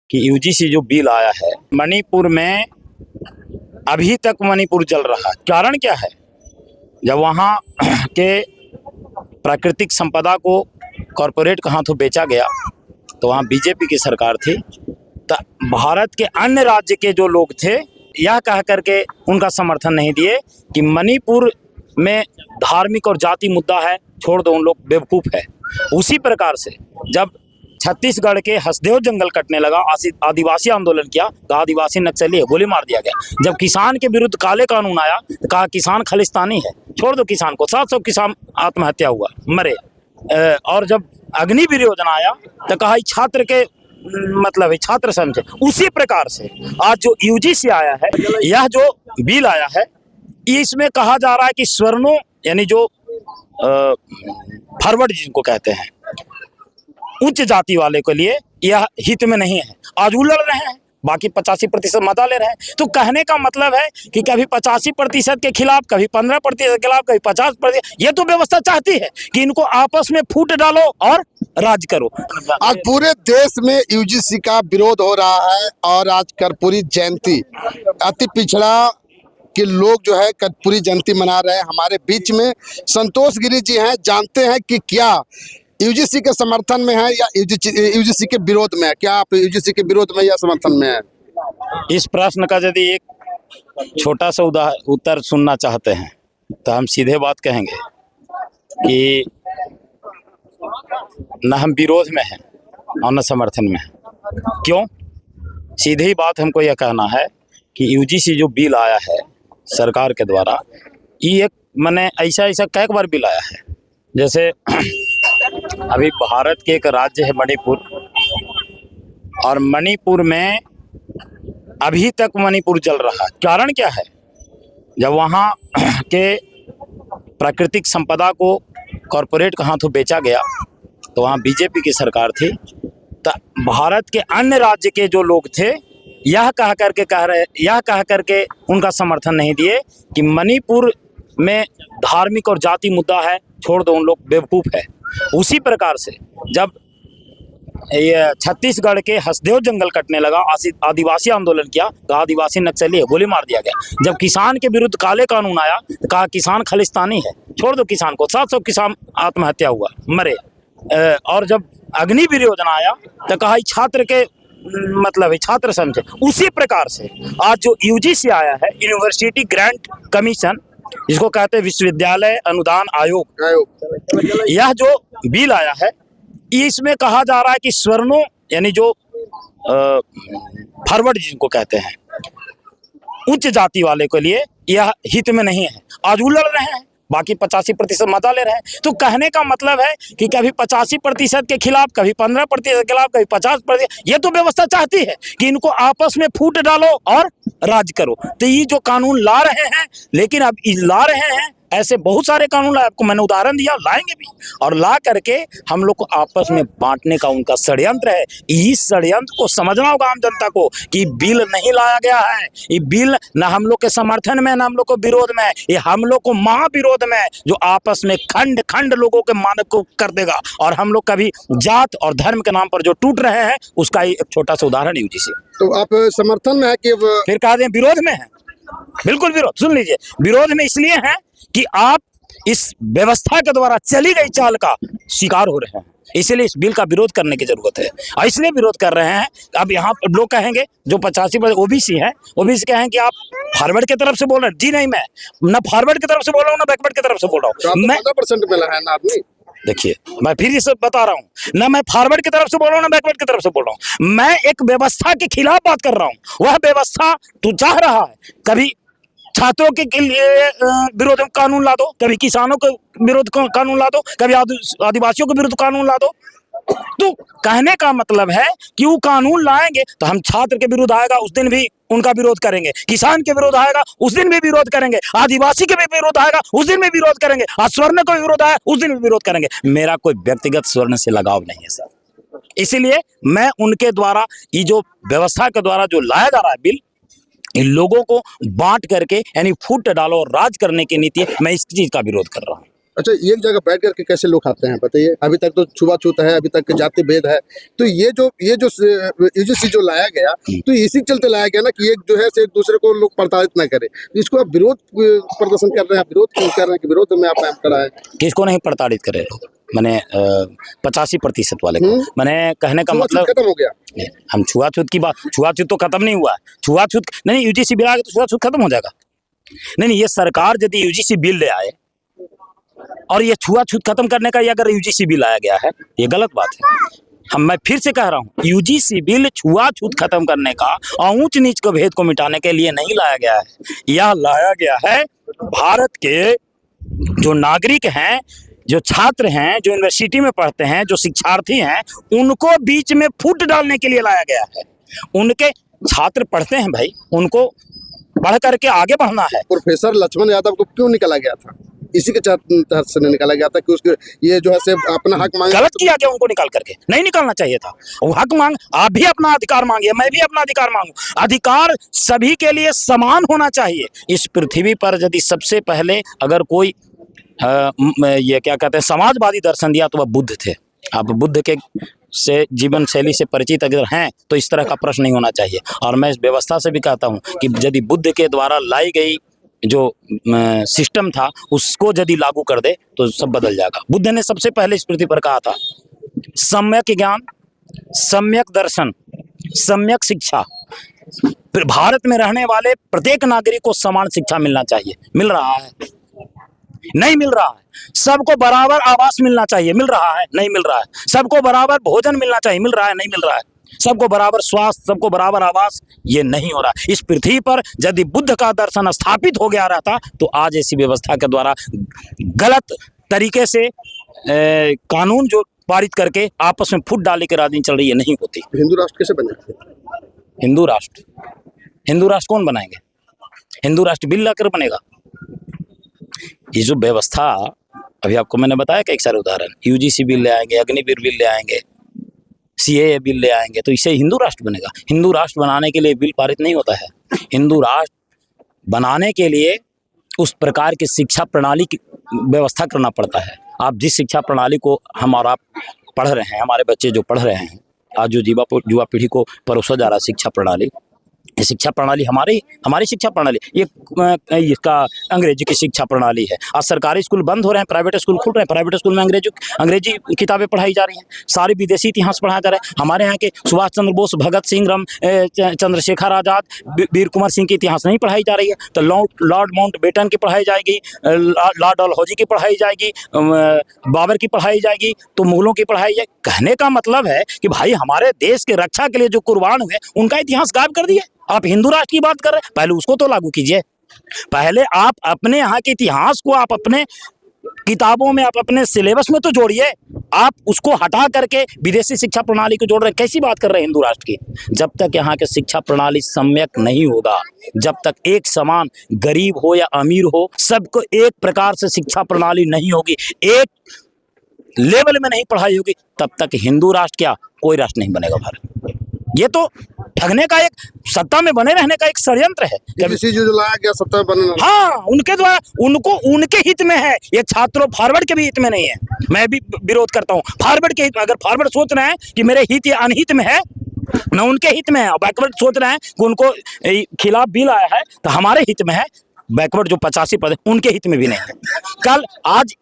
कि यूजीसी जो बिल आया है मणिपुर में, अभी तक मणिपुर जल रहा है। कारण क्या है? जब वहाँ के प्राकृतिक संपदा को कॉरपोरेट के हाथों बेचा गया तो वहाँ बीजेपी की सरकार थी। तो भारत के अन्य राज्य के जो लोग थे यह कह करके उनका समर्थन नहीं दिए कि मणिपुर में धार्मिक और जाति मुद्दा है, छोड़ दो, उन लोग बेवकूफ़ है। उसी प्रकार से जब छत्तीसगढ़ के हसदेव जंगल कटने लगा, आदिवासी आंदोलन किया, कहा आदिवासी नक्सली है, गोली मार दिया गया। जब किसान के विरुद्ध काले कानून आया तो कहा किसान खालिस्तानी है, छोड़ दो किसान को। 700 किसान आत्महत्या हुआ, मरे। और जब अग्निवीर योजना आया तो कहा छात्र के मतलब है, छात्र समझे। उसी प्रकार से आज जो यूजीसी आया है, यह जो बिल आया है, इसमें कहा जा रहा है कि स्वर्णों यानी जो फॉरवर्ड जिनको कहते हैं, उच्च जाति वाले के लिए यह हित में नहीं है। आज वो लड़ रहे हैं, बाकी 85% मता ले रहे हैं। तो कहने का मतलब है कि कभी 85% के खिलाफ, कभी 15% के खिलाफ, कभी 50%। ये तो व्यवस्था चाहती है कि इनको आपस में फूट डालो और राज करो। आज पूरे देश में यूजीसी का विरोध हो रहा है और आज कर्पूरी जयंती, अति पिछड़ा के लोग जो है कर्पूरी जयंती मना रहे हैं। हमारे बीच में संतोष गिरी जी हैं, जानते हैं कि क्या यूजीसी के समर्थन में है या यूजीसी के विरोध में है। क्या आप यूजीसी के विरोध में या समर्थन में है? इस प्रश्न का यदि एक छोटा सा उत्तर सुनना चाहते हैं तो हम सीधे बात कहेंगे कि न हम विरोध में हैं और न समर्थन में हैं। क्यों? सीधी बात हमको यह कहना है कि यूजीसी जो बिल आया है सरकार के द्वारा, ये एक मैंने ऐसा कई बार बिल आया है। जैसे अभी भारत के एक राज्य है मणिपुर, और मणिपुर में अभी तक मणिपुर जल रहा है। कारण क्या है? जब वहाँ के प्राकृतिक संपदा को कॉरपोरेट के हाथों बेचा गया तो वहाँ बीजेपी की सरकार थी। तो भारत के अन्य राज्य के जो लोग थे यह कह करके उनका समर्थन नहीं दिए कि मणिपुर में धार्मिक और जाति मुद्दा है, छोड़ दो, उन लोग बेवकूफ़ है। उसी प्रकार से जब ये छत्तीसगढ़ के हसदेव जंगल कटने लगा, आदिवासी आंदोलन किया, कहा आदिवासी नक्सली है, गोली मार दिया गया। जब किसान के विरुद्ध काले कानून आया तो कहा किसान खालिस्तानी है, छोड़ दो किसान को। 700 किसान आत्महत्या हुआ, मरे। और जब अग्निवीर योजना आया तो कहा छात्र के मतलब है, छात्र समझे। उसी प्रकार से आज जो यूजीसी आया है, यूनिवर्सिटी ग्रांट कमीशन, जिसको कहते हैं विश्वविद्यालय अनुदान आयोग, यह जो बिल आया है इसमें कहा जा रहा है कि स्वर्णों यानी जो फॉरवर्ड जिनको कहते हैं, उच्च जाति वाले के लिए यह हित में नहीं है। आज वो लड़ रहे हैं, बाकी 85% मता ले रहे हैं। तो कहने का मतलब है कि कभी 85% के खिलाफ, कभी 15% के खिलाफ, कभी 50%। ये तो व्यवस्था चाहती है कि इनको आपस में फूट डालो और राज करो। तो ये जो कानून ला रहे हैं, लेकिन अब ला रहे हैं ऐसे बहुत सारे कानून, आपको मैंने उदाहरण दिया, लाएंगे भी, और ला करके हम लोग को आपस में बांटने का उनका षड्यंत्र है। इस षड्यंत्र को समझना होगा आम जनता को कि बिल नहीं लाया गया है। ये बिल न हम लोग के समर्थन में, न हम लोग को विरोध में, ये हम लोग को महाविरोध में, जो आपस में खंड खंड लोगों के मानव को कर देगा। और हम लोग कभी जात और धर्म के नाम पर जो टूट रहे हैं उसका एक छोटा सा उदाहरण यूजीसी। तो आप समर्थन में है कि फिर कहा दें विरोध में है? बिल्कुल विरोध। सुन लीजिए, विरोध में इसलिए है कि आप इस व्यवस्था के द्वारा चली गई चाल का शिकार हो रहे हैं, इसलिए इस बिल का विरोध करने की जरूरत है। और इसलिए विरोध कर रहे हैं। अब यहाँ लोग कहेंगे जो 85% ओबीसी हैं, ओबीसी कहें कि आप फॉरवर्ड की तरफ से बोल रहे हैं। जी नहीं, मैं न फॉरवर्ड की तरफ से बोल रहा हूँ, न बैकवर्ड की तरफ से बोल रहा हूँ। मैं 15% मिला है ना आदमी। देखिए, मैं फिर ये सब बता रहा हूँ, ना मैं फॉरवर्ड की तरफ से बोल रहा हूँ, ना बैकवर्ड की तरफ से बोल रहा हूँ। मैं एक व्यवस्था के खिलाफ बात कर रहा हूँ। वह व्यवस्था तो चाह रहा है कभी छात्रों के लिए विरोध कानून ला दो, कभी किसानों के विरोध कानून ला दो, कभी आदिवासियों के विरुद्ध कानून ला दो। तो कहने का मतलब है कि वो कानून लाएंगे तो हम छात्र के विरुद्ध आएगा उस दिन भी उनका विरोध करेंगे, किसान के विरोध आएगा उस दिन भी विरोध करेंगे, आदिवासी के भी विरोध आएगा उस दिन भी विरोध करेंगे, स्वर्ण का विरोध आया उस दिन भी विरोध करेंगे। मेरा कोई व्यक्तिगत स्वर्ण से लगाव नहीं है सर। इसीलिए मैं उनके द्वारा ये जो व्यवस्था के द्वारा जो लाया जा रहा है बिल, इन लोगों को बांट करके यानी फूट डालो और राज करने की नीति है, मैं इस चीज का विरोध कर रहा हूँ। अच्छा, एक जगह बैठ करके कैसे लोग खाते हैं बताइए? अभी तक तो छुआछूत है, अभी तक जाति भेद है, तो ये जो यूजीसी जो लाया गया, तो इसी के चलते लाया गया ना कि एक जो है से एक दूसरे को लोग प्रताड़ित ना करें। तो इसको आप विरोध प्रदर्शन कर रहे हैं, विरोध क्यों कर रहे हैं कि विरोध में आप खड़ा है? किसको नहीं प्रताड़ित करे लोग? मैंने 85% वाले को मैंने कहने का छुआछूत मतलब, खत्म हो गया। हम छुआछूत की बात, छुआछूत तो खत्म नहीं हुआ है। छुआछूत नहीं, यूजीसी बिल आ गया तो छुआछूत खत्म हो जाएगा? नहीं, ये सरकार यदि यूजीसी बिल ले आए और ये छुआछूत खत्म करने का ये अगर यूजीसी बिल आया गया है, ये गलत बात है। मैं फिर से कह रहा हूँ, यूजीसी बिल छुआछूत खत्म करने का और ऊंच नीच को भेद को मिटाने के लिए नहीं लाया गया है। यह लाया गया है भारत के जो नागरिक हैं, जो छात्र हैं, जो यूनिवर्सिटी में पढ़ते हैं, जो शिक्षार्थी हैं, उनको बीच में फूट डालने के लिए लाया गया है। उनके छात्र पढ़ते हैं भाई, उनको पढ़ करके आगे बढ़ना है। प्रोफेसर लक्ष्मण यादव को क्यों निकाला गया था? इसी के तहत से निकाला गया था कि उसके ये जो है से अपना हक मांगे। गलत किया गया उनको निकाल करके, नहीं निकालना चाहिए था। वो हक मांग, आप भी अपना अधिकार मांगिए, मैं भी अपना अधिकार मांगू। अधिकार सभी के लिए समान होना चाहिए। इस पृथ्वी पर यदि सबसे पहले अगर कोई ये क्या कहते हैं समाजवादी दर्शन दिया तो वह बुद्ध थे। आप बुद्ध के से जीवन शैली से परिचित अगर हैं तो इस तरह का प्रश्न नहीं होना चाहिए। और मैं इस व्यवस्था से भी कहता हूं कि यदि बुद्ध के द्वारा लाई गई जो सिस्टम था उसको यदि लागू कर दे तो सब बदल जाएगा। बुद्ध ने सबसे पहले इस पृथ्वी पर कहा था सम्यक ज्ञान, सम्यक दर्शन, सम्यक शिक्षा। भारत में रहने वाले प्रत्येक नागरिक को समान शिक्षा मिलना चाहिए। मिल रहा है? नहीं मिल रहा है। सबको बराबर आवास मिलना चाहिए, मिल रहा है? नहीं मिल रहा है। सबको बराबर भोजन मिलना चाहिए, मिल रहा है? नहीं मिल रहा है। सबको बराबर स्वास्थ्य, सबको बराबर आवास, ये नहीं हो रहा। इस पृथ्वी पर यदि बुद्ध का दर्शन स्थापित हो गया रहता तो आज ऐसी व्यवस्था के द्वारा गलत तरीके से कानून जो पारित करके आपस में फूट डाले के राजनीति चल रही है, नहीं होती। हिंदू राष्ट्र कैसे बने? हिंदू राष्ट्र, हिंदू राष्ट्र कौन बनाएंगे? हिंदू राष्ट्र बिल लाकर बनेगा? ये जो व्यवस्था अभी आपको मैंने बताया कि एक सारे उदाहरण, यूजीसी बिल ले आएंगे, अग्निवीर बिल ले आएंगे, सीएए बिल ले आएंगे, तो इससे हिंदू राष्ट्र बनेगा? हिंदू राष्ट्र बनाने के लिए बिल पारित नहीं होता है। हिंदू राष्ट्र बनाने के लिए उस प्रकार की शिक्षा प्रणाली की व्यवस्था करना पड़ता है। आप जिस शिक्षा प्रणाली को हम और आप पढ़ रहे हैं, हमारे बच्चे जो पढ़ रहे हैं, आज जो युवा पीढ़ी को परोसा जा रहा शिक्षा प्रणाली, ये शिक्षा प्रणाली हमारी शिक्षा प्रणाली, ये इसका अंग्रेजी की शिक्षा प्रणाली है। आज सरकारी स्कूल बंद हो रहे हैं, प्राइवेट स्कूल खुल रहे हैं, प्राइवेट स्कूल में अंग्रेजी किताबें पढ़ाई जा रही हैं, सारी विदेशी इतिहास पढ़ाया जा रहा है। हमारे यहाँ के सुभाष चंद्र बोस, भगत सिंह, चंद्रशेखर आजाद, वीर कुंवर सिंह की इतिहास नहीं पढ़ाई जा रही है, तो लॉर्ड माउंटबेटन की पढ़ाई जाएगी, लॉर्ड डलहौजी की पढ़ाई जाएगी, बाबर की पढ़ाई जाएगी, तो मुगलों की पढ़ाई जाएगी। कहने का मतलब है कि भाई हमारे देश के रक्षा के लिए जो कुर्बान हुए उनका इतिहास गायब कर दिया। आप हिंदू राष्ट्र की बात कर रहे हैं, पहले उसको तो लागू कीजिए। पहले आप अपने यहाँ के इतिहास को आप अपने किताबों में, आप अपने सिलेबस में तो जोड़िए। आप उसको हटा करके विदेशी शिक्षा प्रणाली को जोड़ रहे हैं। कैसी बात कर रहे हैं हिंदू राष्ट्र की? जब तक यहाँ के शिक्षा प्रणाली सम्यक नहीं होगा, जब तक एक समान गरीब हो या अमीर हो, सबको एक प्रकार से शिक्षा प्रणाली नहीं होगी, एक लेवल में नहीं पढ़ाई होगी, तब तक हिंदू राष्ट्र क्या, कोई राष्ट्र नहीं बनेगा भारत। ये तो ठगने का, एक सत्ता में बने रहने का एक षड्यंत्र है। जो लाया गया सत्ता में बने, हाँ, उनके द्वारा, उनको उनके हित में है ये। छात्रों फॉरवर्ड के भी हित में नहीं है। मैं भी विरोध करता हूँ फॉरवर्ड के हित में। अगर फॉरवर्ड सोच रहे हैं कि मेरे हित या अनहित में है, न उनके हित में है, और बैकवर्ड सोच रहे हैं कि उनको खिलाफ बिल आया है तो हमारे हित में है, बैकवर्ड जो 85% उनके हित में भी नहीं है। आज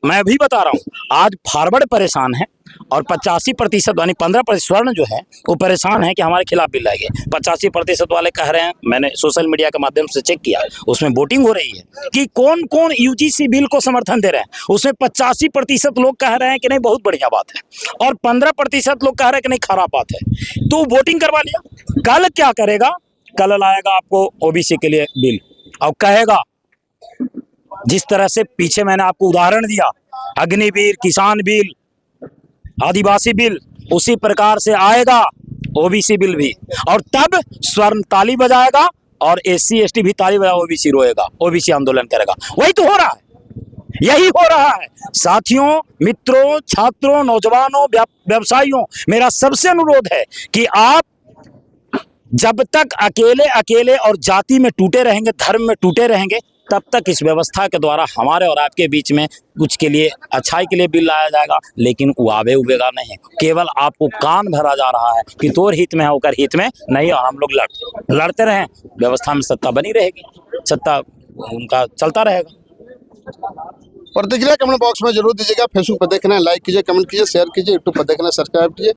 मैं भी बता रहा हूँ, आज फॉरवर्ड परेशान है और 85% यानी 15% स्वर्ण जो है वो परेशान है कि हमारे खिलाफ बिल लाएंगे। 85% वाले कह रहे हैं, मैंने सोशल मीडिया के माध्यम से चेक किया, उसमें वोटिंग हो रही है कि कौन कौन यूजीसी बिल को समर्थन दे रहे हैं। उसमें 85% लोग कह रहे हैं कि नहीं बहुत बढ़िया बात है, और 15% लोग कह रहे हैं कि नहीं खराब बात है। तो वोटिंग करवा लिया। कल क्या करेगा? कल लाएगा आपको ओबीसी के लिए बिल और कहेगा, जिस तरह से पीछे मैंने आपको उदाहरण दिया, अग्निवीर, किसान बिल, आदिवासी बिल, उसी प्रकार से आएगा ओबीसी बिल भी, और तब स्वर्ण ताली बजाएगा और एससी एसटी भी ताली बजाएगा, ओबीसी रोएगा, ओबीसी आंदोलन करेगा। वही तो हो रहा है, यही हो रहा है। साथियों, मित्रों, छात्रों, नौजवानों, व्यवसायियों, मेरा सबसे अनुरोध है कि आप जब तक अकेले और जाति में टूटे रहेंगे, धर्म में टूटे रहेंगे, तब तक इस व्यवस्था के द्वारा हमारे और आपके बीच में कुछ के लिए अच्छाई के लिए बिल लाया जाएगा, लेकिन वो आवे उबेगा नहीं। केवल आपको कान भरा जा रहा है कि तोर हित में है, ओकर हित में नहीं, और हम लोग लड़ते रहें, व्यवस्था में सत्ता बनी रहेगी, सत्ता उनका चलता रहेगा। प्रतिक्रिया कमेंट बॉक्स में जरूर दीजिएगा। फेसबुक पर देखना है लाइक कीजिए, कमेंट कीजिए, शेयर कीजिए, यूट्यूब पर देखना है सब्सक्राइब कीजिए।